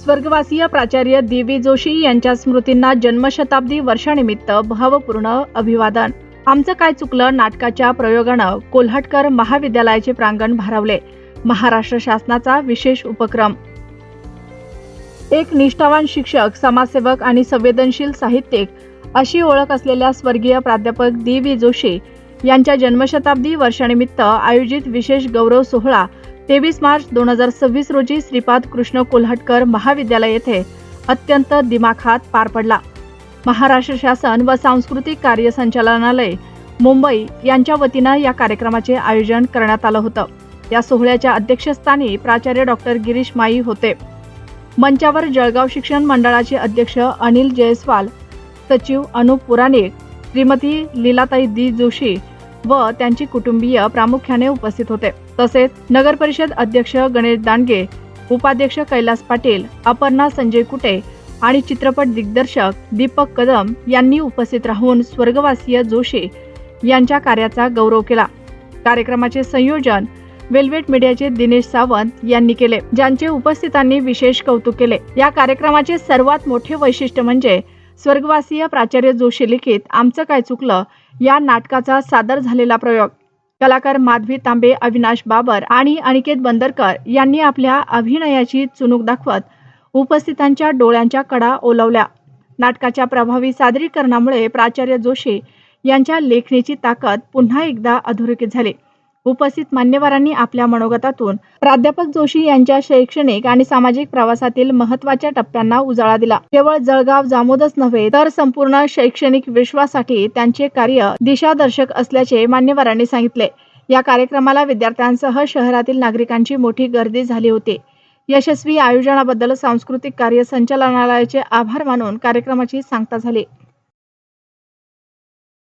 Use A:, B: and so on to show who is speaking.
A: स्वर्गवासीय प्राचार्य दी.वी. जोशी यांच्या स्मृतींना जन्मशताब्दी वर्षानिमित्त भावपूर्ण अभिवादन। आमचं काय चुकलं नाटकाच्या प्रयोगानं कोल्हटकर महाविद्यालयाचे प्रांगण भारावले। महाराष्ट्र शासनाचा विशेष उपक्रम। एक निष्ठावान शिक्षक, समाजसेवक आणि संवेदनशील साहित्यिक अशी ओळख असलेल्या स्वर्गीय प्राध्यापक दी.वी. जोशी यांच्या जन्मशताब्दी वर्षानिमित्त आयोजित विशेष गौरव सोहळा 23 मार्च 2026 रोजी श्रीपाद कृष्ण कोल्हटकर महाविद्यालय येथे अत्यंत दिमाखात पार पडला। महाराष्ट्र शासन व सांस्कृतिक कार्य संचालनालय मुंबई यांच्या वतीनं या कार्यक्रमाचे आयोजन करण्यात आलं होतं। या सोहळ्याच्या अध्यक्षस्थानी प्राचार्य डॉक्टर गिरीश माई होते। मंचावर जळगाव शिक्षण मंडळाचे अध्यक्ष अनिल जयस्वाल, सचिव अनुप पुराणिक, श्रीमती लीलाताई दी जोशी व त्यांची कुटुंबीय प्रामुख्याने उपस्थित होते। तसेच नगर परिषद अध्यक्ष गणेश दांडगे, उपाध्यक्ष कैलास पाटील, अपर्णा संजय कुटे आणि चित्रपट दिग्दर्शक दीपक कदम यांनी उपस्थित राहून स्वर्गवासीय जोशी यांच्या कार्याचा गौरव केला। कार्यक्रमाचे संयोजन वेल्वेट मीडियाचे दिनेश सावंत यांनी केले, ज्यांचे उपस्थितांनी विशेष कौतुक केले। या कार्यक्रमाचे सर्वात मोठे वैशिष्ट्य म्हणजे स्वर्गवासीय प्राचार्य जोशी लिखित आमचं काय चुकलं या नाटकाचा सादर झालेला प्रयोग। कलाकार माधवी तांबे, अविनाश बाबर आणि अनिकेत बंदरकर यांनी आपल्या अभिनयाची चुणूक दाखवत उपस्थितांच्या डोळ्यांच्या कडा ओलवल्या। नाटकाच्या प्रभावी सादरीकरणामुळे प्राचार्य जोशी यांच्या लेखणीची ताकद पुन्हा एकदा अधोरेखित झाली। उपस्थित मान्यवरांनी आपल्या मनोगतातून प्राध्यापक जोशी यांच्या शैक्षणिक आणि सामाजिक प्रवासातील महत्त्वाच्या टप्प्यांना उजाळा दिला। केवळ जळगाव जामोदच नव्हे तर संपूर्ण शैक्षणिक विश्वासाठी त्यांचे कार्य दिशादर्शक असल्याचे मान्यवरांनी सांगितले। या कार्यक्रमाला विद्यार्थ्यांसह शहरातील नागरिकांची मोठी गर्दी झाली होती। यशस्वी आयोजनाबद्दल सांस्कृतिक कार्य संचालनालयाचे आभार मानून कार्यक्रमाची सांगता झाली।